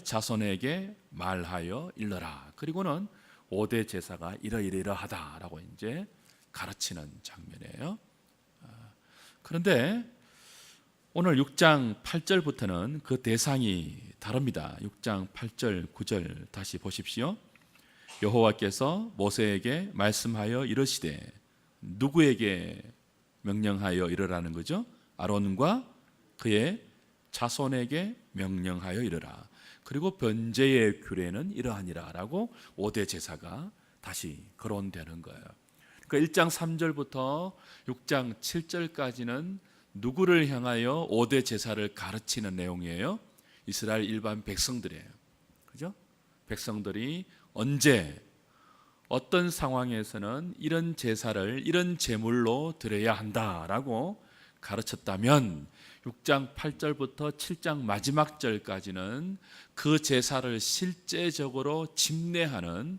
자손에게 말하여 일러라. 그리고는 5대 제사가 이러이러하다라고 이제 가르치는 장면이에요. 그런데 오늘 6장 8절부터는 그 대상이 다릅니다. 6장 8절 9절 다시 보십시오. 여호와께서 모세에게 말씀하여 이르시되, 누구에게 명령하여 이르라는 거죠? 아론과 그의 자손에게 명령하여 이르라. 그리고 번제의 규례는 이러하니라 라고 5대 제사가 다시 거론되는 거예요. 그러니까 1장 3절부터 6장 7절까지는 누구를 향하여 5대 제사를 가르치는 내용이에요? 이스라엘 일반 백성들이에요. 그죠? 백성들이 언제 어떤 상황에서는 이런 제사를 이런 제물로 드려야 한다라고 가르쳤다면 6장 8절부터 7장 마지막 절까지는 그 제사를 실제적으로 집례하는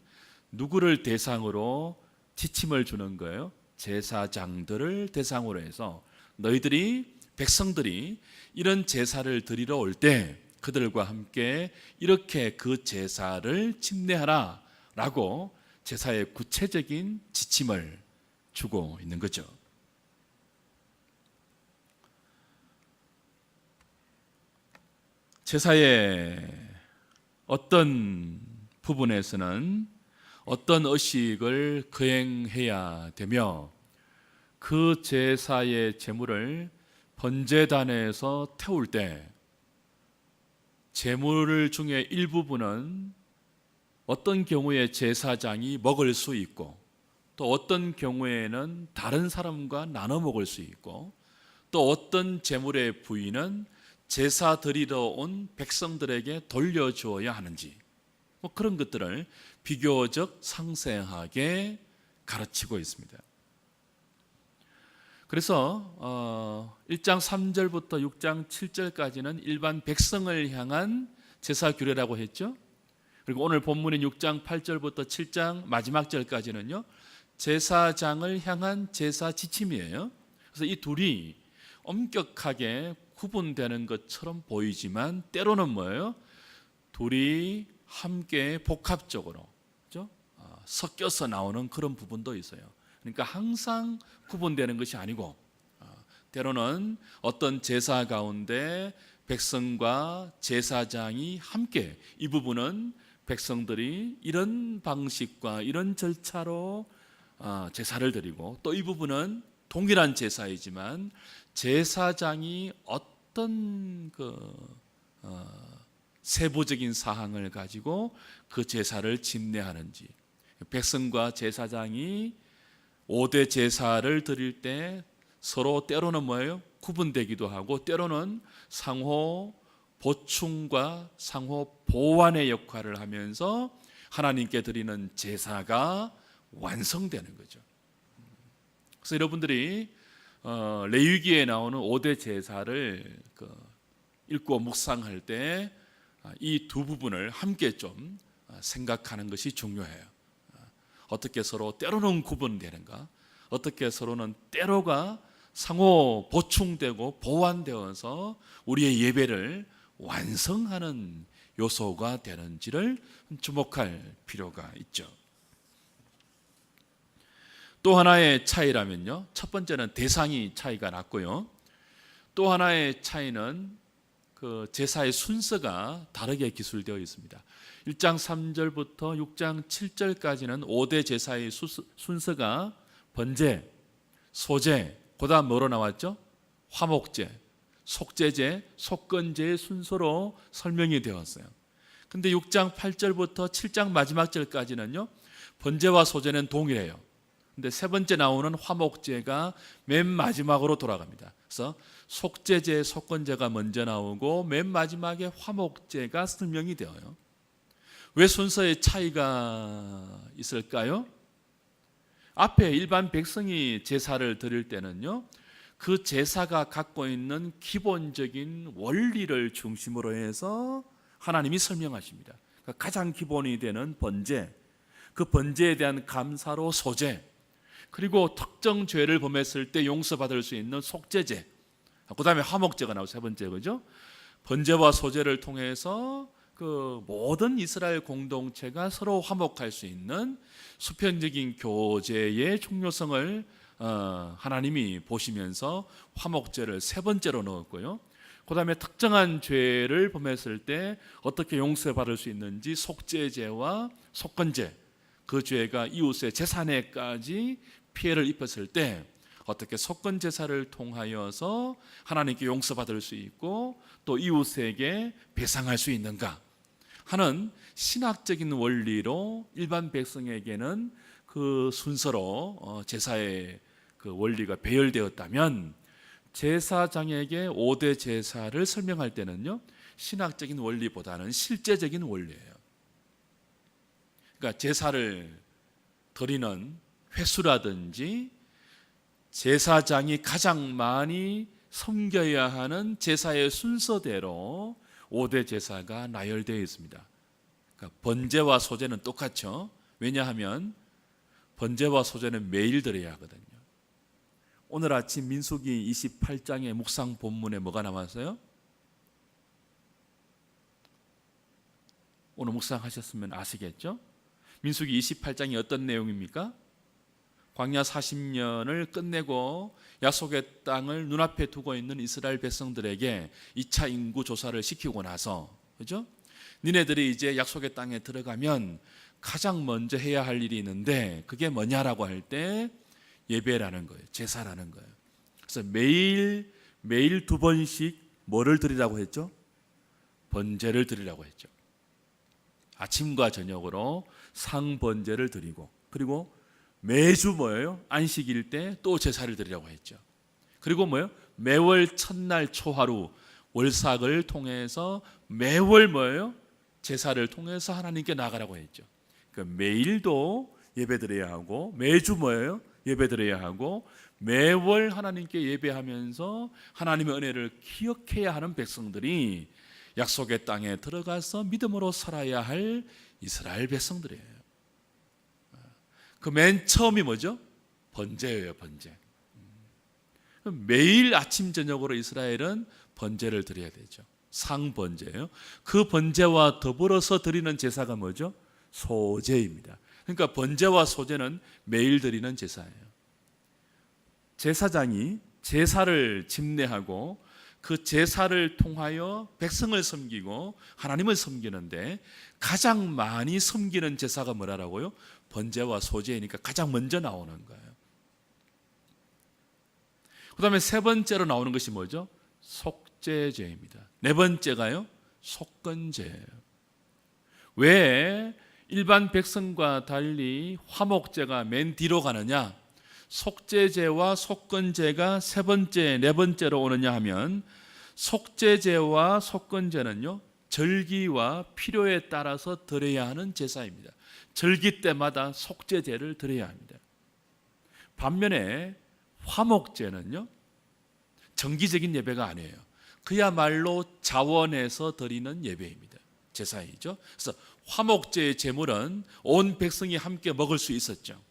누구를 대상으로 지침을 주는 거예요? 제사장들을 대상으로 해서 너희들이 백성들이 이런 제사를 드리러 올 때 그들과 함께 이렇게 그 제사를 집례하라 라고 제사의 구체적인 지침을 주고 있는 거죠. 제사의 어떤 부분에서는 어떤 의식을 거행해야 되며 그 제사의 제물을 번제단에서 태울 때 제물 중에 일부분은 어떤 경우에 제사장이 먹을 수 있고 또 어떤 경우에는 다른 사람과 나눠 먹을 수 있고 또 어떤 제물의 부위는 제사 드리러 온 백성들에게 돌려주어야 하는지 그런 것들을 비교적 상세하게 가르치고 있습니다. 그래서 1장 3절부터 6장 7절까지는 일반 백성을 향한 제사 규례라고 했죠. 그리고 오늘 본문인 6장 8절부터 7장 마지막 절까지는요, 제사장을 향한 제사 지침이에요. 그래서 이 둘이 엄격하게 구분되는 것처럼 보이지만 때로는 뭐예요? 둘이 함께 복합적으로 그렇죠? 섞여서 나오는 그런 부분도 있어요. 그러니까 항상 구분되는 것이 아니고 때로는 어떤 제사 가운데 백성과 제사장이 함께 이 부분은 백성들이 이런 방식과 이런 절차로 제사를 드리고 또 이 부분은 동일한 제사이지만 제사장이 어떤 세부적인 사항을 가지고 그 제사를 집례하는지 백성과 제사장이 5대 제사를 드릴 때 서로 때로는 뭐예요? 구분되기도 하고 때로는 상호 보충과 상호 보완의 역할을 하면서 하나님께 드리는 제사가 완성되는 거죠. 그래서 여러분들이 레위기에 나오는 5대 제사를 읽고 묵상할 때 이 두 부분을 함께 좀 생각하는 것이 중요해요. 어떻게 서로 때로는 구분되는가? 어떻게 서로는 때로가 상호 보충되고 보완되어서 우리의 예배를 완성하는 요소가 되는지를 주목할 필요가 있죠. 또 하나의 차이라면요, 첫 번째는 대상이 차이가 났고요, 또 하나의 차이는 그 제사의 순서가 다르게 기술되어 있습니다. 1장 3절부터 6장 7절까지는 5대 제사의 순서가 번제, 소제, 그 다음 뭐로 나왔죠? 화목제, 속제제, 속건제의 순서로 설명이 되었어요. 근데 6장 8절부터 7장 마지막 절까지는요, 번제와 소제는 동일해요. 근데 세 번째 나오는 화목제가 맨 마지막으로 돌아갑니다. 그래서 속제제, 속건제가 먼저 나오고 맨 마지막에 화목제가 설명이 되어요. 왜 순서의 차이가 있을까요? 앞에 일반 백성이 제사를 드릴 때는요, 그 제사가 갖고 있는 기본적인 원리를 중심으로 해서 하나님이 설명하십니다. 그러니까 가장 기본이 되는 번제, 그 번제에 대한 감사로 소제, 그리고 특정 죄를 범했을 때 용서받을 수 있는 속죄제, 그 다음에 화목제가 나오고 세 번째, 그죠? 번제와 소제를 통해서 그 모든 이스라엘 공동체가 서로 화목할 수 있는 수평적인 교제의 중요성을 하나님이 보시면서 화목제를 세 번째로 넣었고요. 그 다음에 특정한 죄를 범했을 때 어떻게 용서받을 수 있는지 속죄제와 속건제, 그 죄가 이웃의 재산에까지 피해를 입었을 때 어떻게 속건제사를 통하여서 하나님께 용서받을 수 있고 또 이웃에게 배상할 수 있는가 하는 신학적인 원리로 일반 백성에게는 그 순서로 제사의 그 원리가 배열되었다면 제사장에게 5대 제사를 설명할 때는요, 신학적인 원리보다는 실제적인 원리예요. 그러니까 제사를 드리는 횟수라든지 제사장이 가장 많이 섬겨야 하는 제사의 순서대로 5대 제사가 나열되어 있습니다. 그러니까 번제와 소제는 똑같죠. 왜냐하면 번제와 소제는 매일 드려야 하거든요. 오늘 아침 민수기 28장의 묵상 본문에 뭐가 나왔어요? 오늘 묵상하셨으면 아시겠죠? 민수기 28장이 어떤 내용입니까? 광야 40년을 끝내고 약속의 땅을 눈앞에 두고 있는 이스라엘 백성들에게 2차 인구 조사를 시키고 나서, 그죠? 니네들이 이제 약속의 땅에 들어가면 가장 먼저 해야 할 일이 있는데 그게 뭐냐라고 할 때 예배라는 거예요. 제사라는 거예요. 그래서 매일 2번씩 뭐를 드리라고 했죠? 번제를 드리라고 했죠. 아침과 저녁으로 상번제를 드리고, 그리고 매주 뭐예요? 안식일 때 또 제사를 드리라고 했죠. 그리고 뭐예요? 매월 첫날 초하루 월삭을 통해서 매월 뭐예요? 제사를 통해서 하나님께 나가라고 했죠. 그러니까 매일도 예배드려야 하고 매주 뭐예요? 예배드려야 하고 매월 하나님께 예배하면서 하나님의 은혜를 기억해야 하는 백성들이 약속의 땅에 들어가서 믿음으로 살아야 할 이스라엘 백성들이에요. 그 맨 처음이 뭐죠? 번제예요, 번제. 매일 아침 저녁으로 이스라엘은 번제를 드려야 되죠. 상번제예요. 그 번제와 더불어서 드리는 제사가 뭐죠? 소제입니다. 그러니까 번제와 소제는 매일 드리는 제사예요. 제사장이 제사를 집례하고 그 제사를 통하여 백성을 섬기고 하나님을 섬기는데 가장 많이 섬기는 제사가 뭐라고요? 번제와 소제이니까 가장 먼저 나오는 거예요. 그 다음에 세 번째로 나오는 것이 뭐죠? 속죄제입니다. 네 번째가요? 속건제예요. 왜 일반 백성과 달리 화목제가 맨 뒤로 가느냐? 속죄제와 속건제가 세 번째, 네 번째로 오느냐 하면 속죄제와 속건제는요, 절기와 필요에 따라서 드려야 하는 제사입니다. 절기 때마다 속죄제를 드려야 합니다. 반면에 화목제는요, 정기적인 예배가 아니에요. 그야말로 자원해서 드리는 예배입니다. 제사이죠. 그래서 화목제의 제물은 온 백성이 함께 먹을 수 있었죠.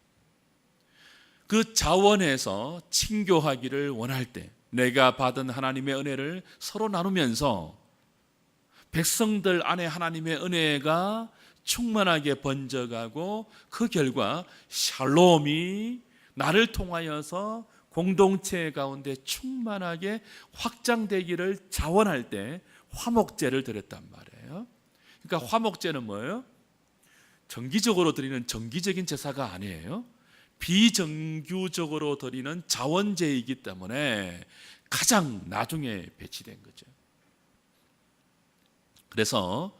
그 자원에서 친교하기를 원할 때 내가 받은 하나님의 은혜를 서로 나누면서 백성들 안에 하나님의 은혜가 충만하게 번져가고 그 결과 샬롬이 나를 통하여서 공동체 가운데 충만하게 확장되기를 자원할 때 화목제를 드렸단 말이에요. 그러니까 화목제는 뭐예요? 정기적으로 드리는 정기적인 제사가 아니에요. 비정규적으로 드리는 자원제이기 때문에 가장 나중에 배치된 거죠. 그래서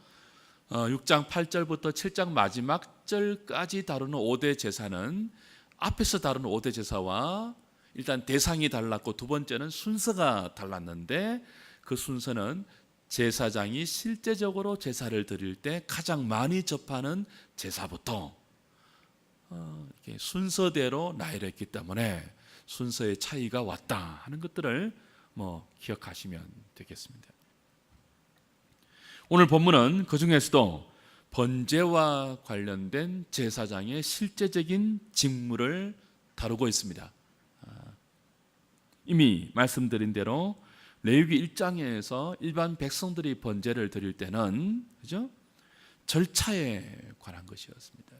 6장 8절부터 7장 마지막 절까지 다루는 5대 제사는 앞에서 다루는 5대 제사와 일단 대상이 달랐고 두 번째는 순서가 달랐는데 그 순서는 제사장이 실제적으로 제사를 드릴 때 가장 많이 접하는 제사부터 이렇게 순서대로 나열했기 때문에 순서의 차이가 왔다 하는 것들을 기억하시면 되겠습니다. 오늘 본문은 그 중에서도 번제와 관련된 제사장의 실제적인 직무를 다루고 있습니다. 이미 말씀드린 대로 레위기 1장에서 일반 백성들이 번제를 드릴 때는, 그죠? 절차에 관한 것이었습니다.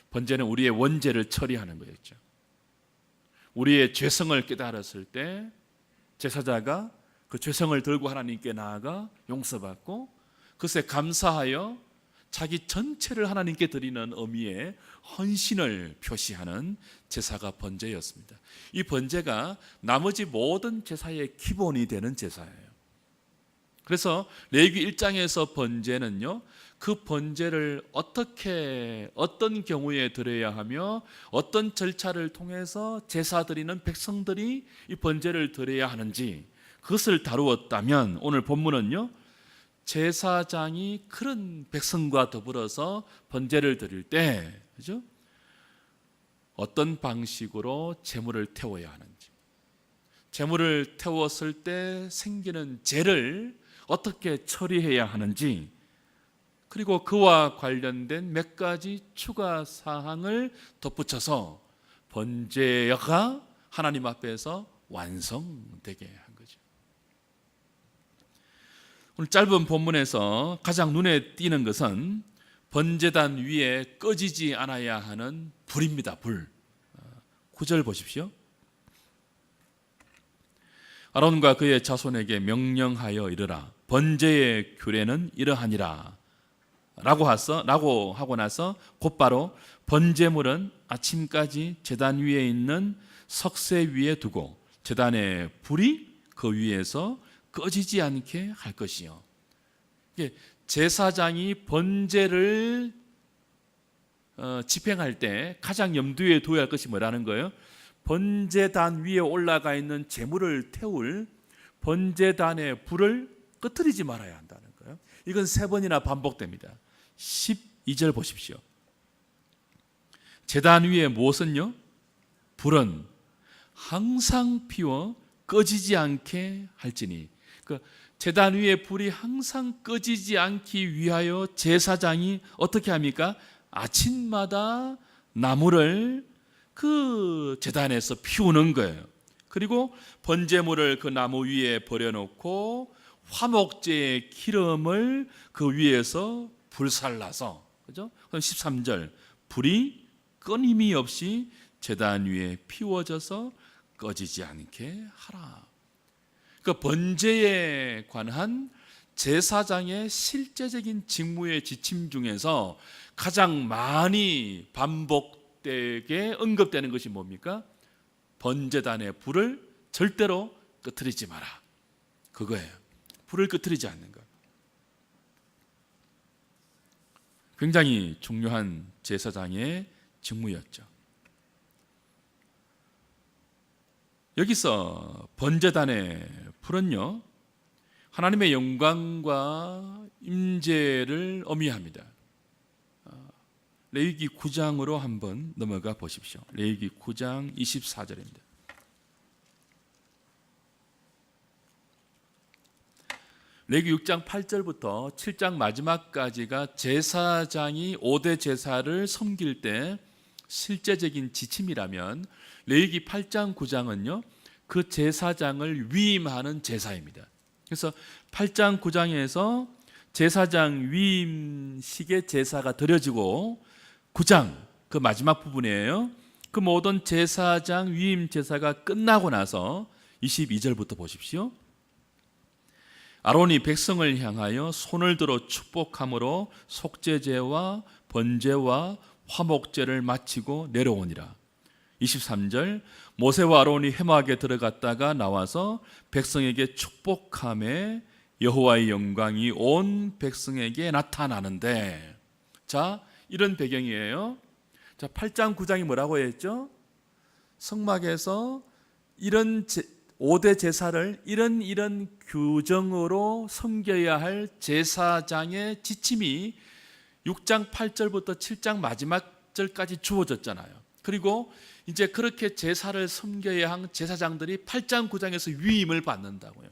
번제는 우리의 원죄를 처리하는 거였죠. 우리의 죄성을 깨달았을 때 제사자가 그 죄성을 들고 하나님께 나아가 용서받고 그것에 감사하여 자기 전체를 하나님께 드리는 의미의 헌신을 표시하는 제사가 번제였습니다. 이 번제가 나머지 모든 제사의 기본이 되는 제사예요. 그래서 레위기 1장에서 번제는요, 그 번제를 어떤 경우에 드려야 하며 어떤 절차를 통해서 제사 드리는 백성들이 이 번제를 드려야 하는지 그것을 다루었다면, 오늘 본문은요, 제사장이 그런 백성과 더불어서 번제를 드릴 때, 그죠? 어떤 방식으로 제물을 태워야 하는지, 제물을 태웠을 때 생기는 죄를 어떻게 처리해야 하는지, 그리고 그와 관련된 몇 가지 추가 사항을 덧붙여서 번제가 하나님 앞에서 완성되게 한 거죠. 오늘 짧은 본문에서 가장 눈에 띄는 것은 번제단 위에 꺼지지 않아야 하는 불입니다. 불. 9절 보십시오. 아론과 그의 자손에게 명령하여 이르라. 번제의 규례는 이러하니라. 라고 하고 나서 곧바로 번제물은 아침까지 제단 위에 있는 석쇠 위에 두고 제단의 불이 그 위에서 꺼지지 않게 할 것이요. 제사장이 번제를 집행할 때 가장 염두에 둬야 할 것이 뭐라는 거예요? 번제단 위에 올라가 있는 제물을 태울 번제단의 불을 꺼뜨리지 말아야 한다는 거예요. 이건 3번이나 반복됩니다. 12절 보십시오. 제단 위에 무엇은요? 불은 항상 피워 꺼지지 않게 할지니. 제단 위에 불이 항상 꺼지지 않기 위하여 제사장이 어떻게 합니까? 아침마다 나무를 그 제단에서 피우는 거예요. 그리고 번제물을 그 나무 위에 버려놓고 화목제의 기름을 그 위에서 불살라서, 그죠? 13절, 불이 끊임이 없이 제단 위에 피워져서 꺼지지 않게 하라. 그 번제에 관한 제사장의 실제적인 직무의 지침 중에서 가장 많이 반복되게 언급되는 것이 뭡니까? 번제단의 불을 절대로 꺼뜨리지 마라. 그거예요. 불을 꺼뜨리지 않는 것. 굉장히 중요한 제사장의 직무였죠. 여기서 번제단의 불은요, 하나님의 영광과 임재를 의미합니다. 레위기 9장으로 한번 넘어가 보십시오. 레위기 9장 24절입니다. 레위기 6장 8절부터 7장 마지막까지가 제사장이 5대 제사를 섬길 때 실제적인 지침이라면, 레위기 8장 9장은요 그 제사장을 위임하는 제사입니다. 그래서 8장 9장에서 제사장 위임식의 제사가 드려지고 9장 그 마지막 부분이에요. 그 모든 제사장 위임 제사가 끝나고 나서 22절부터 보십시오. 아론이 백성을 향하여 손을 들어 축복함으로 속죄제와 번제와 화목제를 마치고 내려오니라. 23절, 모세와 아론이 회막에 들어갔다가 나와서 백성에게 축복함에 여호와의 영광이 온 백성에게 나타나는데, 자, 이런 배경이에요. 자, 8장 9장이 뭐라고 했죠? 성막에서 이런 5대 제사를 이런 규정으로 섬겨야 할 제사장의 지침이 6장 8절부터 7장 마지막 절까지 주어졌잖아요. 그리고 이제 그렇게 제사를 섬겨야 한 제사장들이 8장 9장에서 위임을 받는다고요.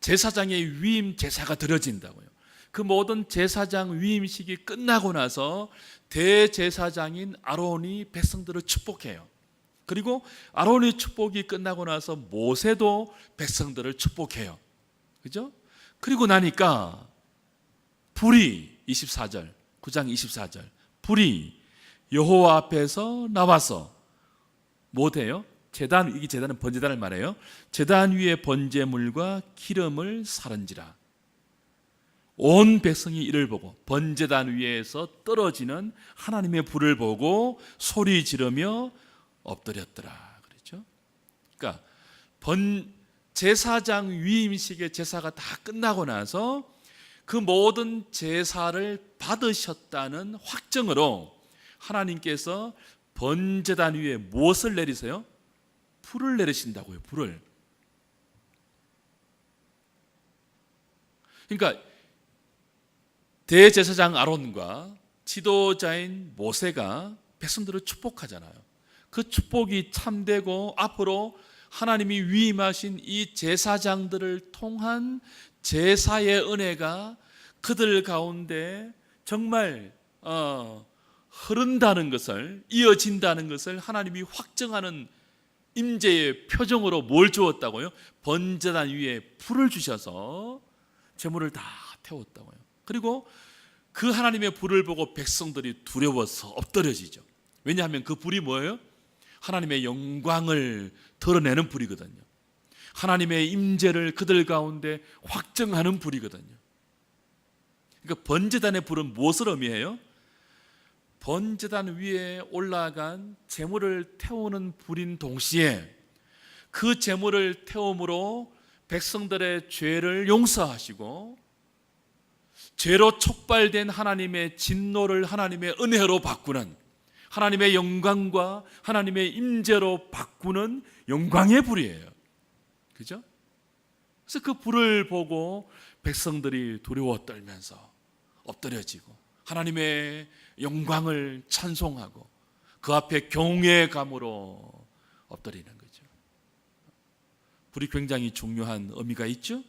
제사장의 위임 제사가 드려진다고요. 그 모든 제사장 위임식이 끝나고 나서 대제사장인 아론이 백성들을 축복해요. 그리고 아론의 축복이 끝나고 나서 모세도 백성들을 축복해요. 그죠? 그리고 나니까 불이 24절 9장 24절 불이 여호와 앞에서 나와서 못해요? 제단, 이게 제단은 번제단을 말해요. 제단 위에 번제물과 기름을 사른지라. 온 백성이 이를 보고 번제단 위에서 떨어지는 하나님의 불을 보고 소리 지르며 엎드렸더라. 그렇죠? 그러니까 제사장 위임식의 제사가 다 끝나고 나서 그 모든 제사를 받으셨다는 확정으로 하나님께서 번제단 위에 무엇을 내리세요? 불을 내리신다고요. 불을. 그러니까 대제사장 아론과 지도자인 모세가 백성들을 축복하잖아요. 그 축복이 참되고 앞으로 하나님이 위임하신 이 제사장들을 통한 제사의 은혜가 그들 가운데 정말 흐른다는 것을, 이어진다는 것을 하나님이 확정하는 임재의 표정으로 뭘 주었다고요? 번제단 위에 불을 주셔서 제물을 다 태웠다고요. 그리고 그 하나님의 불을 보고 백성들이 두려워서 엎드려지죠. 왜냐하면 그 불이 뭐예요? 하나님의 영광을 드러내는 불이거든요. 하나님의 임재를 그들 가운데 확정하는 불이거든요. 그러니까 번제단의 불은 무엇을 의미해요? 번제단 위에 올라간 제물을 태우는 불인 동시에 그 제물을 태움으로 백성들의 죄를 용서하시고 죄로 촉발된 하나님의 진노를 하나님의 은혜로 바꾸는, 하나님의 영광과 하나님의 임재로 바꾸는 영광의 불이에요. 그죠? 그래서 그 불을 보고 백성들이 두려워 떨면서 엎드려지고 하나님의 영광을 찬송하고 그 앞에 경외감으로 엎드리는 거죠. 불이 굉장히 중요한 의미가 있죠.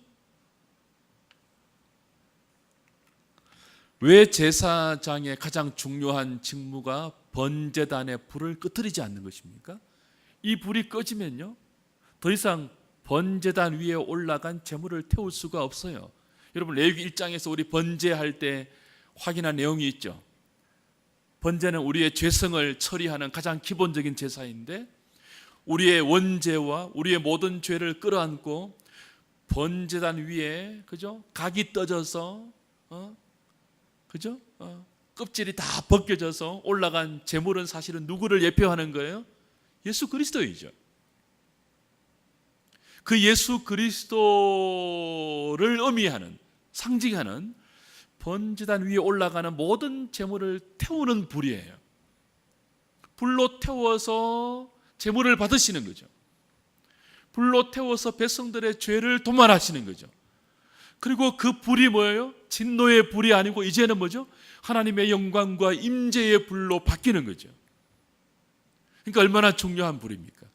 왜 제사장의 가장 중요한 직무가 번제단의 불을 끄트리지 않는 것입니까? 이 불이 꺼지면요, 더 이상 번제단 위에 올라간 제물을 태울 수가 없어요. 여러분, 레위기 1장에서 우리 번제할 때 확인한 내용이 있죠. 번제는 우리의 죄성을 처리하는 가장 기본적인 제사인데 우리의 원죄와 우리의 모든 죄를 끌어안고 번제단 위에, 그죠? 각이 떠져서 그죠? 껍질이 다 벗겨져서 올라간 제물은 사실은 누구를 예표하는 거예요? 예수 그리스도이죠. 그 예수 그리스도를 의미하는, 상징하는 번제단 위에 올라가는 모든 제물을 태우는 불이에요. 불로 태워서 제물을 받으시는 거죠. 불로 태워서 백성들의 죄를 도말하시는 거죠. 그리고 그 불이 뭐예요? 진노의 불이 아니고 이제는 뭐죠? 하나님의 영광과 임재의 불로 바뀌는 거죠. 그러니까 얼마나 중요한 불입니까?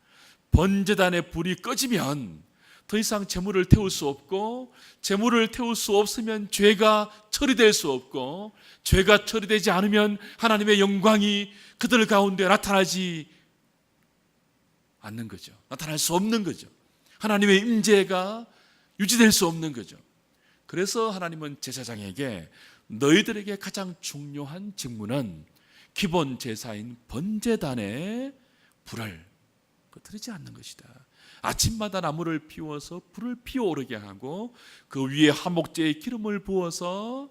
번제단의 불이 꺼지면 더 이상 제물을 태울 수 없고, 제물을 태울 수 없으면 죄가 처리될 수 없고, 죄가 처리되지 않으면 하나님의 영광이 그들 가운데 나타나지 않는 거죠. 나타날 수 없는 거죠. 하나님의 임재가 유지될 수 없는 거죠. 그래서 하나님은 제사장에게 너희들에게 가장 중요한 직무는 기본 제사인 번제단의 불을 꺼뜨리지 않는 것이다. 아침마다 나무를 피워서 불을 피어오르게 하고 그 위에 화목제의 기름을 부어서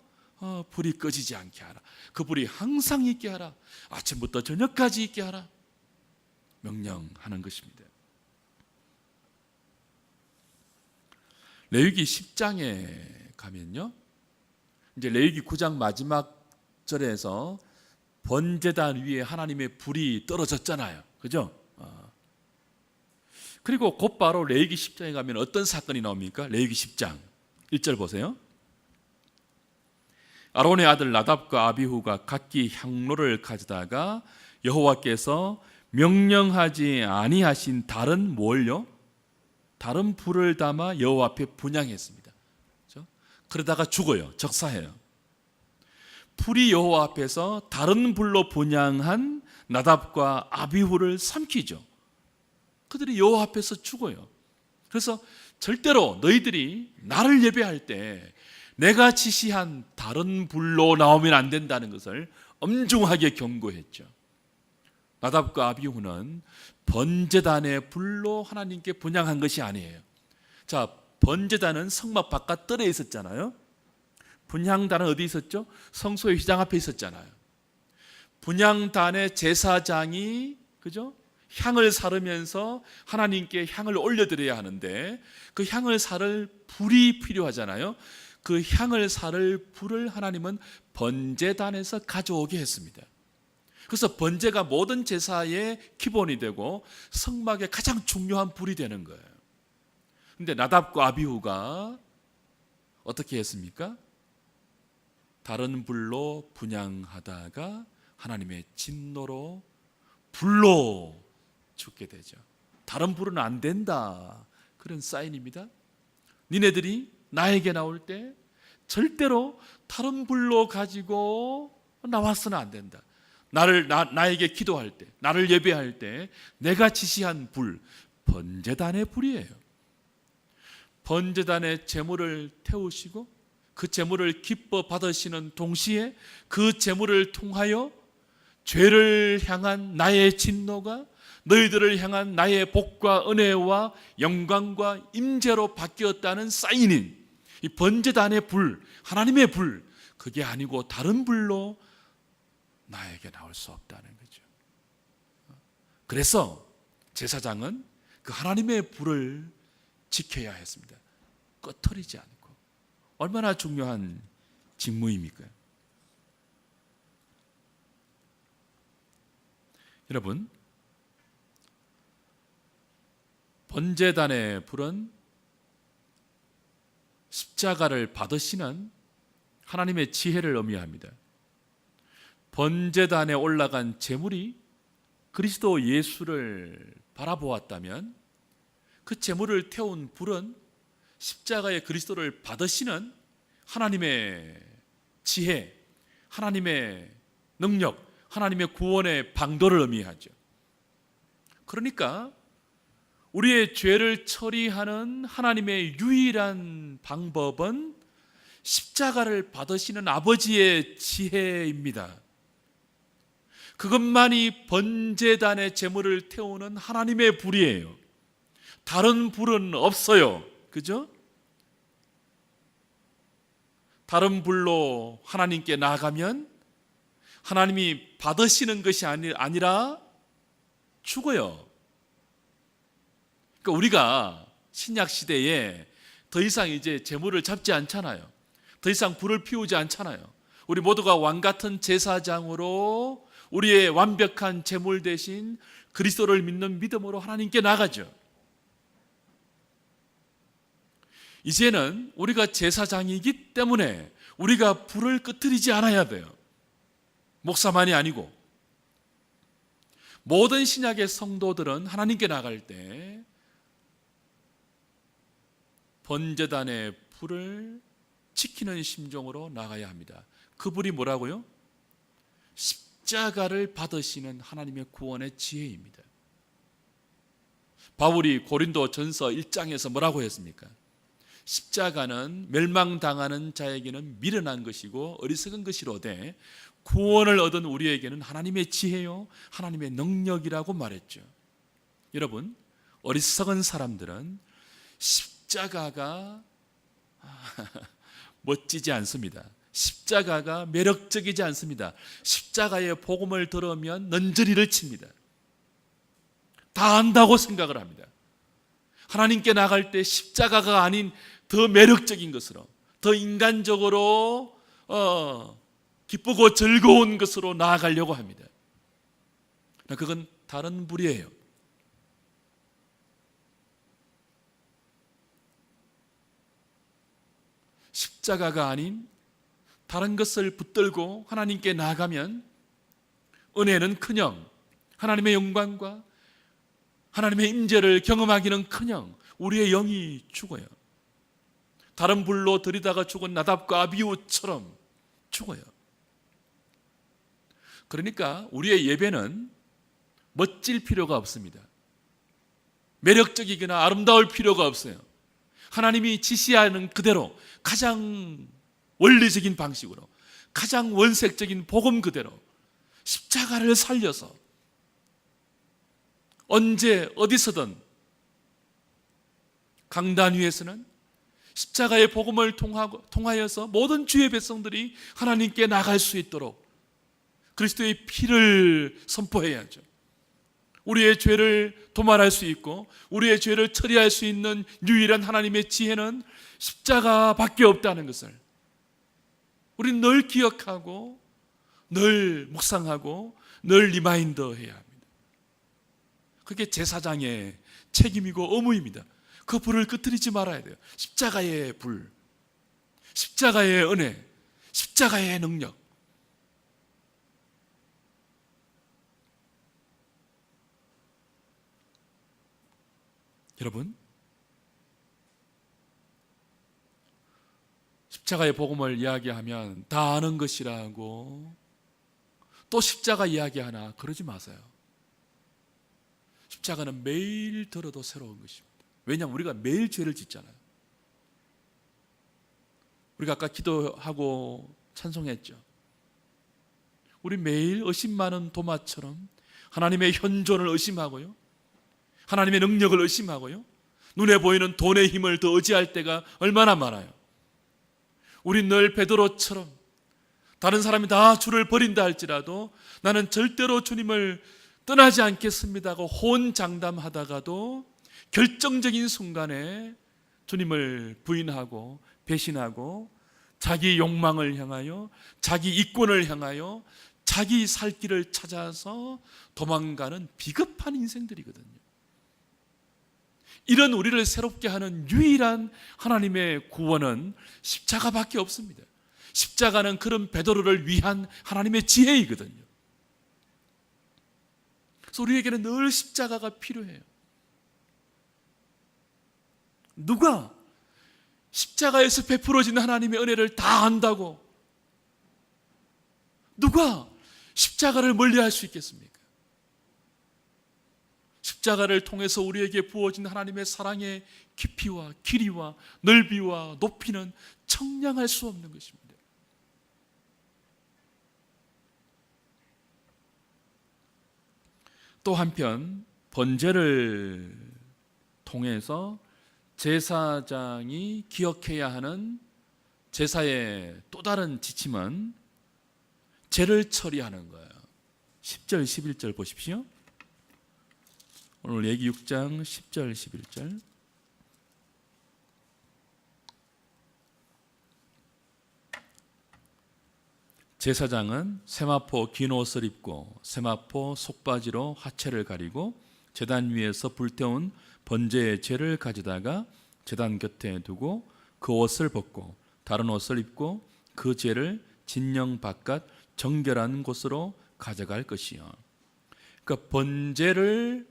불이 꺼지지 않게 하라. 그 불이 항상 있게 하라. 아침부터 저녁까지 있게 하라. 명령하는 것입니다. 레위기 10장에 가면요, 이제 레위기 9장 마지막 절에서 번제단 위에 하나님의 불이 떨어졌잖아요. 그죠? 그리고 곧바로 레위기 10장에 가면 어떤 사건이 나옵니까? 레위기 10장 1절 보세요. 아론의 아들 나답과 아비후가 각기 향로를 가져다가 여호와께서 명령하지 아니하신 다른 뭘요? 다른 불을 담아 여호와 앞에 분향했습니다. 그렇죠? 그러다가 죽어요. 적사해요. 불이 여호와 앞에서 다른 불로 분향한 나답과 아비후를 삼키죠. 그들이 여호와 앞에서 죽어요. 그래서 절대로 너희들이 나를 예배할 때 내가 지시한 다른 불로 나오면 안 된다는 것을 엄중하게 경고했죠. 나답과 아비후는 번제단의 불로 하나님께 분향한 것이 아니에요. 자, 번제단은 성막 바깥 뜰에 있었잖아요. 분향단은 어디 있었죠? 성소의 휘장 앞에 있었잖아요. 분향단의 제사장이 그죠? 향을 사르면서 하나님께 향을 올려드려야 하는데 그 향을 사를 불이 필요하잖아요. 그 향을 사를 불을 하나님은 번제단에서 가져오게 했습니다. 그래서 번제가 모든 제사의 기본이 되고 성막의 가장 중요한 불이 되는 거예요. 그런데 나답과 아비후가 어떻게 했습니까? 다른 불로 분향하다가 하나님의 진노로 불로 죽게 되죠. 다른 불은 안 된다. 그런 사인입니다. 니네들이 나에게 나올 때 절대로 다른 불로 가지고 나와서는 안 된다. 나에게 기도할 때, 나를 예배할 때 내가 지시한 불, 번제단의 불이에요. 번제단의 제물을 태우시고 그 제물을 기뻐 받으시는 동시에 그 제물을 통하여 죄를 향한 나의 진노가 너희들을 향한 나의 복과 은혜와 영광과 임재로 바뀌었다는 사인인 이 번제단의 불, 하나님의 불, 그게 아니고 다른 불로 나에게 나올 수 없다는 거죠. 그래서 제사장은 그 하나님의 불을 지켜야 했습니다. 꺼트리지 않고. 얼마나 중요한 직무입니까? 여러분, 번제단의 불은 십자가를 받으시는 하나님의 지혜를 의미합니다. 번제단에 올라간 제물이 그리스도 예수를 바라보았다면 그 제물을 태운 불은 십자가의 그리스도를 받으시는 하나님의 지혜, 하나님의 능력, 하나님의 구원의 방도를 의미하죠. 그러니까 우리의 죄를 처리하는 하나님의 유일한 방법은 십자가를 받으시는 아버지의 지혜입니다. 그것만이 번제단의 제물을 태우는 하나님의 불이에요. 다른 불은 없어요. 그죠? 다른 불로 하나님께 나아가면 하나님이 받으시는 것이 아니라 죽어요. 그러니까 우리가 신약 시대에 더 이상 이제 제물을 잡지 않잖아요. 더 이상 불을 피우지 않잖아요. 우리 모두가 왕 같은 제사장으로 우리의 완벽한 제물 대신 그리스도를 믿는 믿음으로 하나님께 나가죠. 이제는 우리가 제사장이기 때문에 우리가 불을 끄트리지 않아야 돼요. 목사만이 아니고 모든 신약의 성도들은 하나님께 나갈 때 번제단의 불을 지키는 심정으로 나가야 합니다. 그 불이 뭐라고요? 십자가를 받으시는 하나님의 구원의 지혜입니다. 바울이 고린도 전서 1장에서 뭐라고 했습니까? 십자가는 멸망당하는 자에게는 미련한 것이고 어리석은 것이로되 구원을 얻은 우리에게는 하나님의 지혜요 하나님의 능력이라고 말했죠. 여러분, 어리석은 사람들은 십자가가 멋지지 않습니다. 십자가가 매력적이지 않습니다. 십자가의 복음을 들으면 넌저리를 칩니다. 다 안다고 생각을 합니다. 하나님께 나갈 때 십자가가 아닌 더 매력적인 것으로, 더 인간적으로 기쁘고 즐거운 것으로 나아가려고 합니다. 그건 다른 불이에요. 십자가가 아닌 다른 것을 붙들고 하나님께 나아가면 은혜는 커녕 하나님의 영광과 하나님의 임재를 경험하기는커녕 우리의 영이 죽어요. 다른 불로 들이다가 죽은 나답과 아비후처럼 죽어요. 그러니까 우리의 예배는 멋질 필요가 없습니다. 매력적이거나 아름다울 필요가 없어요. 하나님이 지시하는 그대로 가장 원리적인 방식으로, 가장 원색적인 복음 그대로 십자가를 살려서 언제 어디서든 강단 위에서는 십자가의 복음을 통하여서 모든 주의 백성들이 하나님께 나갈 수 있도록 그리스도의 피를 선포해야죠. 우리의 죄를 도말할 수 있고 우리의 죄를 처리할 수 있는 유일한 하나님의 지혜는 십자가밖에 없다는 것을 우리는 늘 기억하고 늘 묵상하고 늘 리마인더 해야 합니다. 그게 제사장의 책임이고 의무입니다. 그 불을 끄트리지 말아야 돼요. 십자가의 불, 십자가의 은혜, 십자가의 능력. 여러분, 십자가의 복음을 이야기하면 다 아는 것이라고 또 십자가 이야기하나 그러지 마세요. 십자가는 매일 들어도 새로운 것입니다. 왜냐하면 우리가 매일 죄를 짓잖아요. 우리가 아까 기도하고 찬송했죠. 우리 매일 의심 많은 도마처럼 하나님의 현존을 의심하고요, 하나님의 능력을 의심하고요, 눈에 보이는 돈의 힘을 더 의지할 때가 얼마나 많아요. 우리 늘 베드로처럼 다른 사람이 다 주를 버린다 할지라도 나는 절대로 주님을 떠나지 않겠습니다 하고 호언장담하다가도 결정적인 순간에 주님을 부인하고 배신하고 자기 욕망을 향하여, 자기 이권을 향하여 자기 살 길을 찾아서 도망가는 비겁한 인생들이거든요. 이런 우리를 새롭게 하는 유일한 하나님의 구원은 십자가밖에 없습니다. 십자가는 그런 베드로를 위한 하나님의 지혜이거든요. 그래서 우리에게는 늘 십자가가 필요해요. 누가 십자가에서 베풀어진 하나님의 은혜를 다 안다고 누가 십자가를 멀리할 수 있겠습니까? 십자가를 통해서 우리에게 부어진 하나님의 사랑의 깊이와 길이와 넓이와 높이는 청량할 수 없는 것입니다. 또 한편 번제를 통해서 제사장이 기억해야 하는 제사의 또 다른 지침은 죄를 처리하는 거예요. 10절 11절 보십시오. 오늘 레위기 6장 10절 11절. 제사장은 세마포 긴 옷을 입고 세마포 속바지로 하체를 가리고 제단 위에서 불태운 번제의 죄를 가져다가 제단 곁에 두고 그 옷을 벗고 다른 옷을 입고 그 죄를 진영 바깥 정결한 곳으로 가져갈 것이요. 그러니까 번제를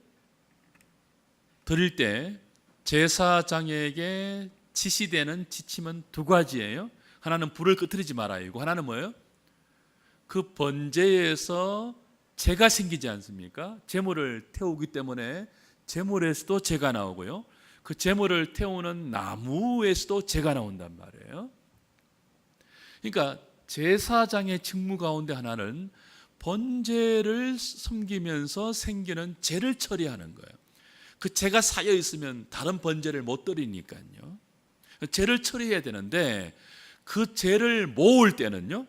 드릴 때 제사장에게 지시되는 지침은 두 가지예요. 하나는 불을 끄트리지 말아야고, 하나는 뭐예요? 그 번제에서 죄가 생기지 않습니까? 제물을 태우기 때문에 제물에서도 죄가 나오고요, 그 제물을 태우는 나무에서도 죄가 나온단 말이에요. 그러니까 제사장의 직무 가운데 하나는 번제를 섬기면서 생기는 죄를 처리하는 거예요. 그 죄가 쌓여 있으면 다른 번제를 못 드리니까요. 죄를 처리해야 되는데 그 죄를 모을 때는요,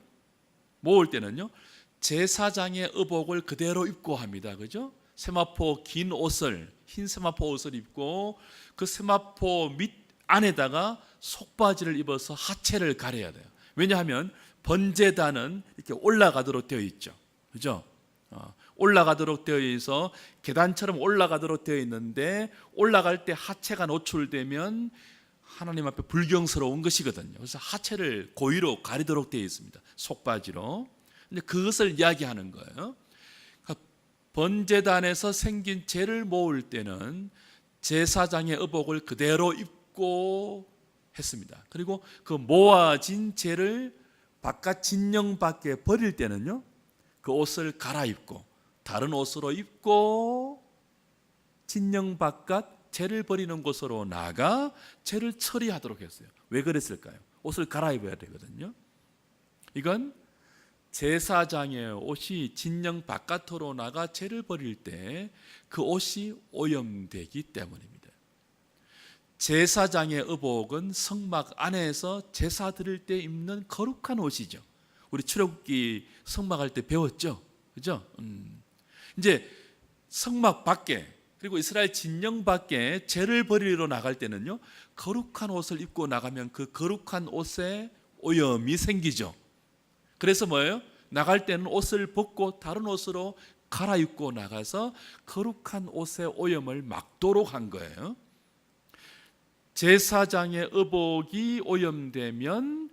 제사장의 의복을 그대로 입고 합니다. 그죠? 세마포 긴 옷을, 흰 세마포 옷을 입고 그 세마포 밑 안에다가 속바지를 입어서 하체를 가려야 돼요. 왜냐하면 번제단은 이렇게 올라가도록 되어 있죠. 그죠? 올라가도록 되어 있어 계단처럼 올라가도록 되어 있는데 올라갈 때 하체가 노출되면 하나님 앞에 불경스러운 것이거든요. 그래서 하체를 고의로 가리도록 되어 있습니다. 속바지로. 근데 그것을 이야기하는 거예요. 그러니까 번제단에서 생긴 죄를 모을 때는 제사장의 의복을 그대로 입고 했습니다. 그리고 그 모아진 죄를 바깥 진영 밖에 버릴 때는요, 그 옷을 갈아입고 다른 옷으로 입고 진영 바깥 죄를 버리는 곳으로 나가 죄를 처리하도록 했어요. 왜 그랬을까요? 옷을 갈아입어야 되거든요. 이건 제사장의 옷이 진영 바깥으로 나가 죄를 버릴 때 그 옷이 오염되기 때문입니다. 제사장의 의복은 성막 안에서 제사 드릴 때 입는 거룩한 옷이죠. 우리 출애굽기 성막할 때 배웠죠, 그죠? 이제 성막 밖에 그리고 이스라엘 진영 밖에 죄를 버리러 나갈 때는요, 거룩한 옷을 입고 나가면 그 거룩한 옷에 오염이 생기죠. 그래서 뭐예요? 나갈 때는 옷을 벗고 다른 옷으로 갈아입고 나가서 거룩한 옷의 오염을 막도록 한 거예요. 제사장의 의복이 오염되면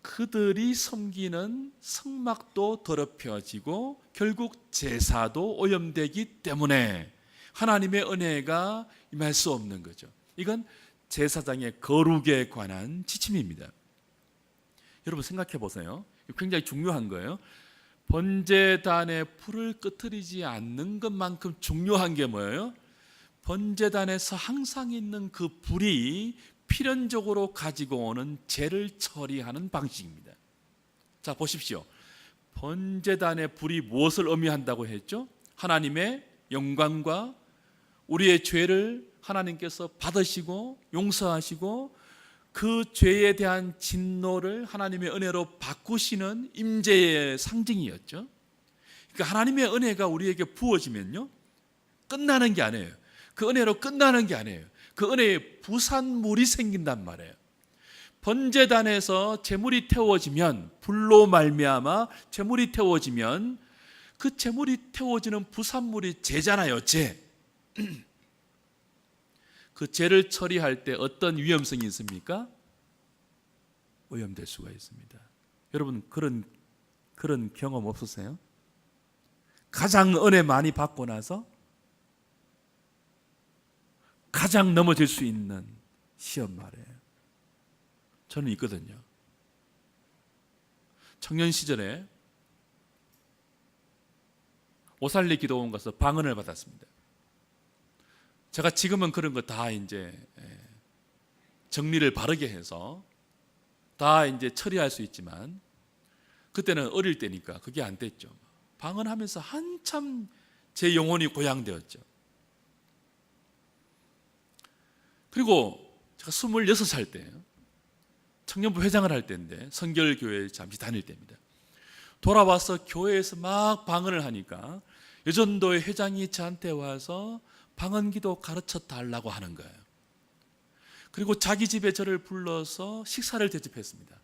그들이 섬기는 성막도 더럽혀지고 결국 제사도 오염되기 때문에 하나님의 은혜가 임할 수 없는 거죠. 이건 제사장의 거룩에 관한 지침입니다. 여러분 생각해 보세요. 굉장히 중요한 거예요. 번제단에 불을 끄트리지 않는 것만큼 중요한 게 뭐예요? 번제단에서 항상 있는 그 불이 필연적으로 가지고 오는 죄를 처리하는 방식입니다. 자, 보십시오. 번제단의 불이 무엇을 의미한다고 했죠? 하나님의 영광과 우리의 죄를 하나님께서 받으시고 용서하시고 그 죄에 대한 진노를 하나님의 은혜로 바꾸시는 임재의 상징이었죠. 그러니까 하나님의 은혜가 우리에게 부어지면요, 끝나는 게 아니에요. 그 은혜로 끝나는 게 아니에요. 그 은혜에 부산물이 생긴단 말이에요. 번제단에서 제물이 태워지면, 불로 말미암아 제물이 태워지면 그 제물이 태워지는 부산물이 죄잖아요, 죄. 그 죄를 처리할 때 어떤 위험성이 있습니까? 오염될 수가 있습니다. 여러분 그런 경험 없으세요? 가장 은혜 많이 받고 나서 가장 넘어질 수 있는 시험 말이에요. 저는 있거든요. 청년 시절에 오살리 기도원 가서 방언을 받았습니다. 제가 지금은 그런 거 다 이제 정리를 바르게 해서 다 이제 처리할 수 있지만 그때는 어릴 때니까 그게 안 됐죠. 방언하면서 한참 제 영혼이 고양되었죠. 그리고 제가 26살 때예요. 청년부 회장을 할 때인데 성결교회에 잠시 다닐 때입니다. 돌아와서 교회에서 막 방언을 하니까 여전도의 회장이 저한테 와서 방언기도 가르쳐 달라고 하는 거예요. 그리고 자기 집에 저를 불러서 식사를 대접했습니다.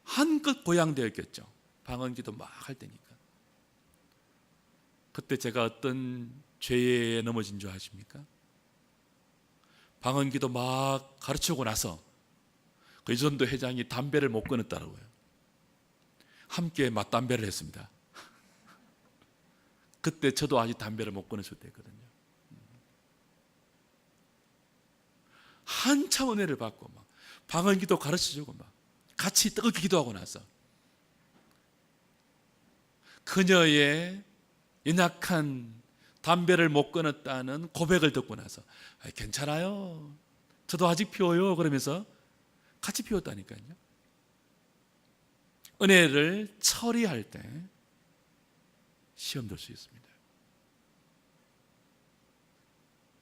한껏 고양되었겠죠. 방언기도 막 할 때니까. 그때 제가 어떤 죄에 넘어진 줄 아십니까? 방언기도 막 가르치고 나서 그 이전도 회장이 담배를 못 끊었다고요. 함께 맞담배를 했습니다. 그때 저도 아직 담배를 못 끊었을 때거든요. 한참 은혜를 받고 막 방언기도 가르쳐주고 막 같이 뜨겁게 기도하고 나서 그녀의 연약한 담배를 못 끊었다는 고백을 듣고 나서 괜찮아요. 저도 아직 피워요. 그러면서 같이 피웠다니까요. 은혜를 처리할 때 시험 들 수 있습니다.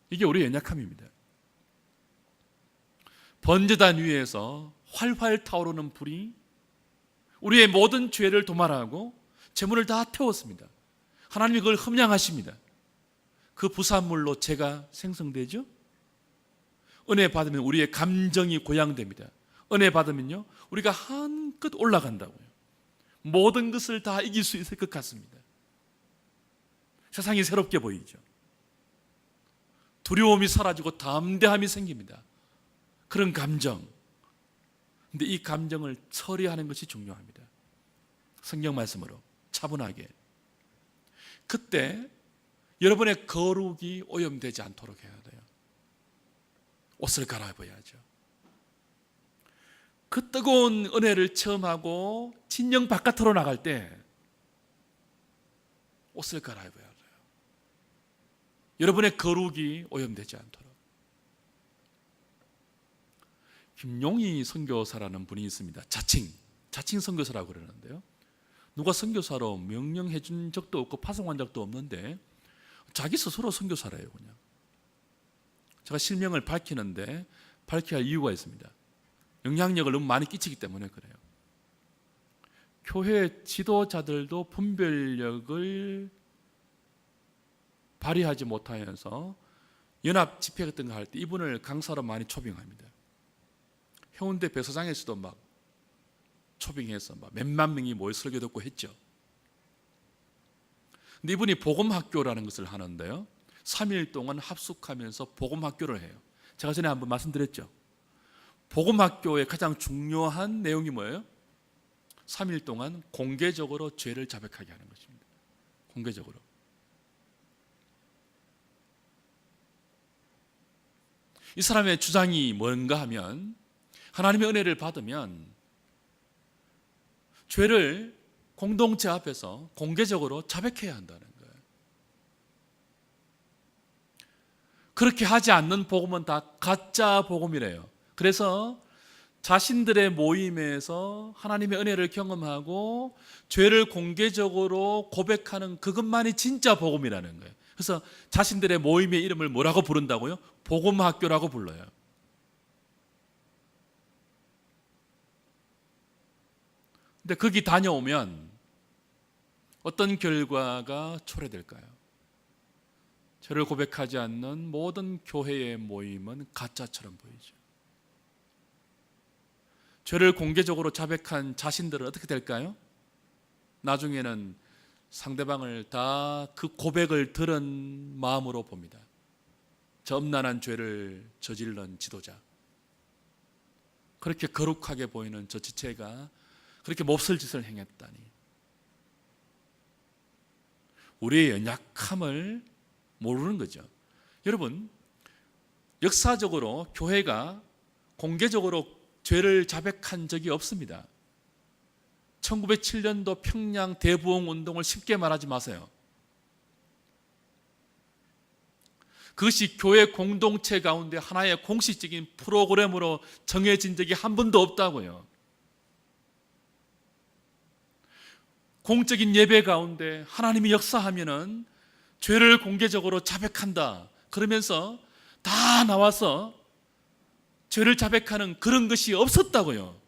이게 우리의 연약함입니다. 번제단 위에서 활활 타오르는 불이 우리의 모든 죄를 도말하고 제물을 다 태웠습니다. 하나님이 그걸 흠양하십니다. 그 부산물로 죄가 생성되죠. 은혜 받으면 우리의 감정이 고양됩니다. 은혜 받으면요, 우리가 한껏 올라간다고요. 모든 것을 다 이길 수 있을 것 같습니다. 세상이 새롭게 보이죠. 두려움이 사라지고 담대함이 생깁니다. 그런 감정. 근데 이 감정을 처리하는 것이 중요합니다. 성경 말씀으로 차분하게. 그때 여러분의 거룩이 오염되지 않도록 해야 돼요. 옷을 갈아입어야죠. 그 뜨거운 은혜를 체험하고 진영 바깥으로 나갈 때 옷을 갈아입어야 돼요. 여러분의 거룩이 오염되지 않도록. 김용희 선교사라는 분이 있습니다. 자칭 자칭 선교사라고 그러는데요. 누가 선교사로 명령해 준 적도 없고 파송한 적도 없는데 자기 스스로 선교사래요. 그냥 제가 실명을 밝히는데 밝혀야 할 이유가 있습니다. 영향력을 너무 많이 끼치기 때문에 그래요. 교회 지도자들도 분별력을 발휘하지 못하면서 연합 집회 같은 거 할 때 이분을 강사로 많이 초빙합니다. 해운대 백사장에서도 막 초빙해서 막 몇만 명이 모여 설교 듣고 했죠. 근데 이분이 복음학교라는 것을 하는데요, 3일 동안 합숙하면서 복음학교를 해요. 제가 전에 한번 말씀드렸죠. 복음학교의 가장 중요한 내용이 뭐예요? 3일 동안 공개적으로 죄를 자백하게 하는 것입니다. 공개적으로. 이 사람의 주장이 뭔가 하면 하나님의 은혜를 받으면 죄를 공동체 앞에서 공개적으로 자백해야 한다는 거예요. 그렇게 하지 않는 복음은 다 가짜 복음이래요. 그래서 자신들의 모임에서 하나님의 은혜를 경험하고 죄를 공개적으로 고백하는 그것만이 진짜 복음이라는 거예요. 그래서 자신들의 모임의 이름을 뭐라고 부른다고요? 복음학교라고 불러요. 근데 거기 다녀오면 어떤 결과가 초래될까요? 죄를 고백하지 않는 모든 교회의 모임은 가짜처럼 보이죠. 죄를 공개적으로 자백한 자신들은 어떻게 될까요? 나중에는 상대방을 다 그 고백을 들은 마음으로 봅니다. 저 음란한 죄를 저질른 지도자, 그렇게 거룩하게 보이는 저 지체가 그렇게 몹쓸 짓을 행했다니. 우리의 연약함을 모르는 거죠. 여러분, 역사적으로 교회가 공개적으로 죄를 자백한 적이 없습니다. 1907년도 평양 대부흥 운동을 쉽게 말하지 마세요. 그것이 교회 공동체 가운데 하나의 공식적인 프로그램으로 정해진 적이 한 번도 없다고요. 공적인 예배 가운데 하나님이 역사하면은 죄를 공개적으로 자백한다 그러면서 다 나와서 죄를 자백하는 그런 것이 없었다고요.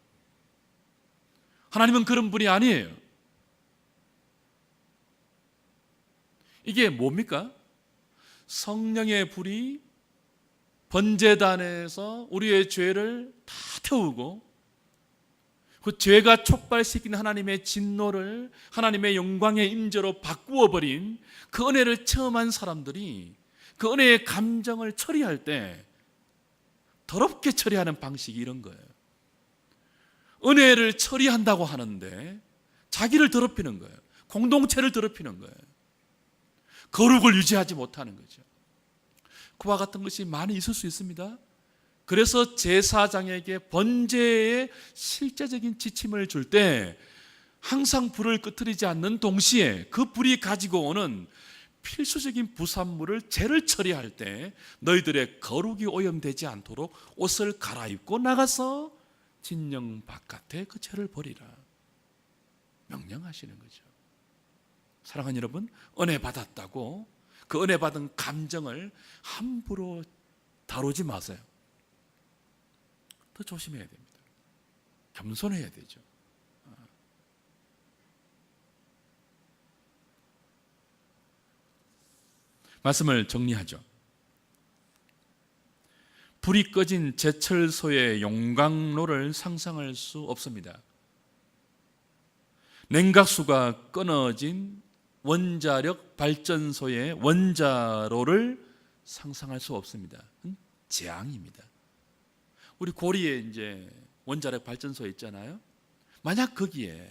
하나님은 그런 분이 아니에요. 이게 뭡니까? 성령의 불이 번제단에서 우리의 죄를 다 태우고 그 죄가 촉발시킨 하나님의 진노를 하나님의 영광의 임재로 바꾸어 버린 그 은혜를 체험한 사람들이 그 은혜의 감정을 처리할 때 더럽게 처리하는 방식이 이런 거예요. 은혜를 처리한다고 하는데 자기를 더럽히는 거예요. 공동체를 더럽히는 거예요. 거룩을 유지하지 못하는 거죠. 그와 같은 것이 많이 있을 수 있습니다. 그래서 제사장에게 번제의 실제적인 지침을 줄 때 항상 불을 끄트리지 않는 동시에 그 불이 가지고 오는 필수적인 부산물을 제를 처리할 때 너희들의 거룩이 오염되지 않도록 옷을 갈아입고 나가서 진영 바깥에 그 죄를 버리라 명령하시는 거죠. 사랑하는 여러분, 은혜 받았다고 그 은혜 받은 감정을 함부로 다루지 마세요. 더 조심해야 됩니다. 겸손해야 되죠. 말씀을 정리하죠. 불이 꺼진 제철소의 용광로를 상상할 수 없습니다. 냉각수가 끊어진 원자력 발전소의 원자로를 상상할 수 없습니다. 재앙입니다. 우리 고리에 이제 원자력 발전소 있잖아요. 만약 거기에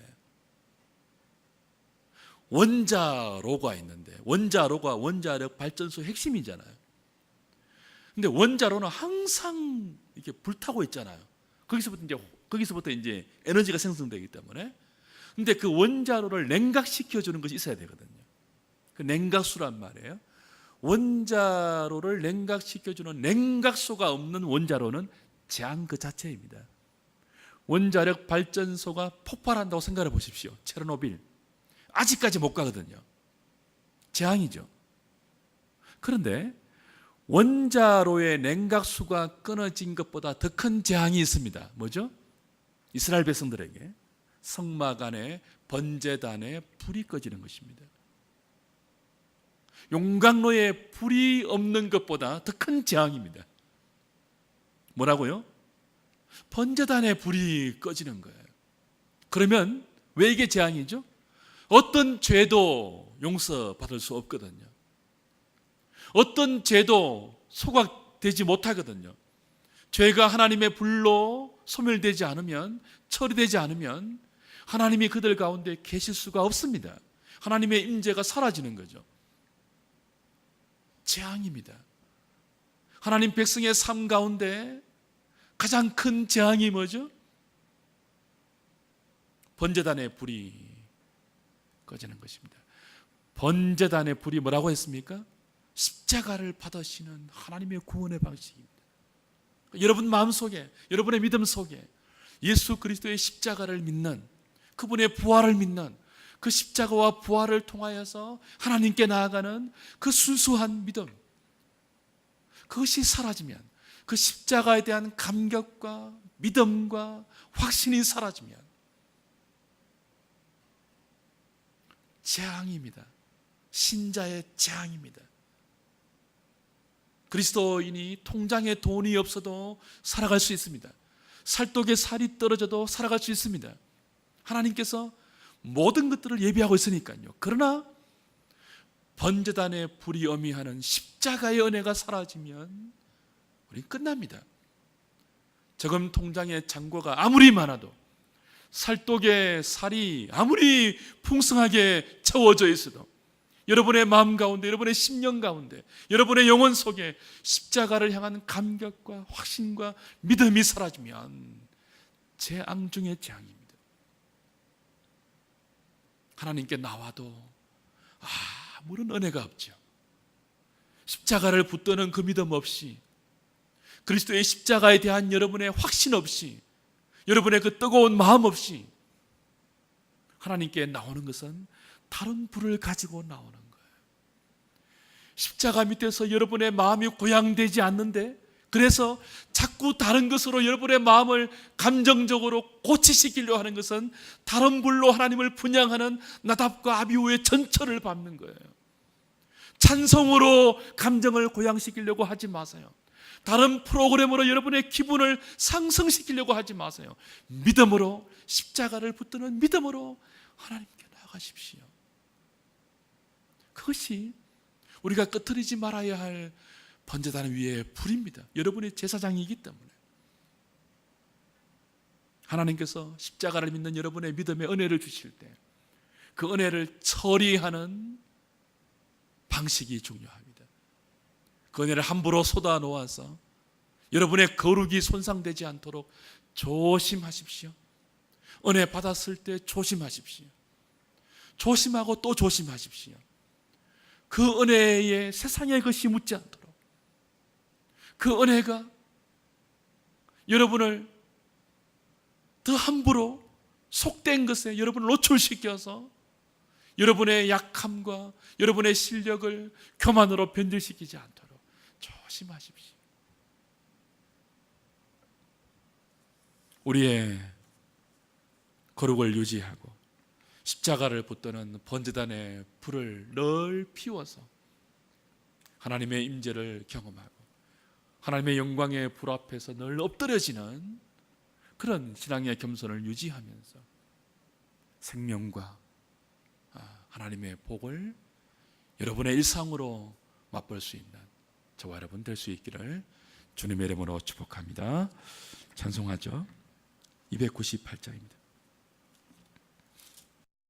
원자로가 있는데, 원자로가 원자력 발전소의 핵심이잖아요. 근데 원자로는 항상 이렇게 불타고 있잖아요. 거기서부터 이제 에너지가 생성되기 때문에. 근데 그 원자로를 냉각시켜주는 것이 있어야 되거든요. 그 냉각수란 말이에요. 원자로를 냉각시켜주는 냉각수가 없는 원자로는 재앙 그 자체입니다. 원자력 발전소가 폭발한다고 생각해 보십시오. 체르노빌. 아직까지 못 가거든요. 재앙이죠. 그런데 원자로의 냉각수가 끊어진 것보다 더 큰 재앙이 있습니다. 뭐죠? 이스라엘 백성들에게 성막 안에 번제단에 불이 꺼지는 것입니다. 용광로에 불이 없는 것보다 더 큰 재앙입니다. 뭐라고요? 번제단에 불이 꺼지는 거예요. 그러면 왜 이게 재앙이죠? 어떤 죄도 용서받을 수 없거든요. 어떤 죄도 소각되지 못하거든요. 죄가 하나님의 불로 소멸되지 않으면, 처리되지 않으면 하나님이 그들 가운데 계실 수가 없습니다. 하나님의 임재가 사라지는 거죠. 재앙입니다. 하나님 백성의 삶 가운데 가장 큰 재앙이 뭐죠? 번제단의 불이 꺼지는 것입니다. 번제단의 불이 뭐라고 했습니까? 십자가를 받으시는 하나님의 구원의 방식입니다. 여러분 마음속에, 여러분의 믿음 속에 예수 그리스도의 십자가를 믿는, 그분의 부활을 믿는 그 십자가와 부활을 통하여서 하나님께 나아가는 그 순수한 믿음, 그것이 사라지면, 그 십자가에 대한 감격과 믿음과 확신이 사라지면 재앙입니다. 신자의 재앙입니다. 그리스도인이 통장에 돈이 없어도 살아갈 수 있습니다. 살독에 살이 떨어져도 살아갈 수 있습니다. 하나님께서 모든 것들을 예비하고 있으니까요. 그러나 번제단의 불이 어미하는 십자가의 은혜가 사라지면 우리는 끝납니다. 저금 통장의 잔고가 아무리 많아도, 살독의 살이 아무리 풍성하게 채워져 있어도, 여러분의 마음 가운데, 여러분의 심령 가운데, 여러분의 영혼 속에 십자가를 향한 감격과 확신과 믿음이 사라지면 재앙 중의 재앙입니다. 하나님께 나와도 아무런 은혜가 없죠. 십자가를 붙드는 그 믿음 없이, 그리스도의 십자가에 대한 여러분의 확신 없이, 여러분의 그 뜨거운 마음 없이 하나님께 나오는 것은 다른 불을 가지고 나오는 거예요. 십자가 밑에서 여러분의 마음이 고양되지 않는데, 그래서 자꾸 다른 것으로 여러분의 마음을 감정적으로 고치시키려 하는 것은 다른 불로 하나님을 분향하는 나답과 아비후의 전철을 밟는 거예요. 찬송으로 감정을 고양시키려고 하지 마세요. 다른 프로그램으로 여러분의 기분을 상승시키려고 하지 마세요. 믿음으로, 십자가를 붙드는 믿음으로 하나님께 나아가십시오. 그것이 우리가 끄트리지 말아야 할 번제단 위의 불입니다. 여러분의 제사장이기 때문에. 하나님께서 십자가를 믿는 여러분의 믿음의 은혜를 주실 때 그 은혜를 처리하는 방식이 중요합니다. 그 은혜를 함부로 쏟아 놓아서 여러분의 거룩이 손상되지 않도록 조심하십시오. 은혜 받았을 때 조심하십시오. 조심하고 또 조심하십시오. 그 은혜에 세상의 것이 묻지 않도록, 그 은혜가 여러분을 더 함부로 속된 것에 여러분을 노출시켜서 여러분의 약함과 여러분의 실력을 교만으로 변질시키지 않도록 조심하십시오. 우리의 거룩을 유지하고 십자가를 붙드는 번제단의 불을 늘 피워서 하나님의 임재를 경험하고 하나님의 영광의 불 앞에서 늘 엎드려지는 그런 신앙의 겸손을 유지하면서 생명과 하나님의 복을 여러분의 일상으로 맛볼 수 있는 저와 여러분 될 수 있기를 주님의 이름으로 축복합니다. 찬송하죠. 298장입니다.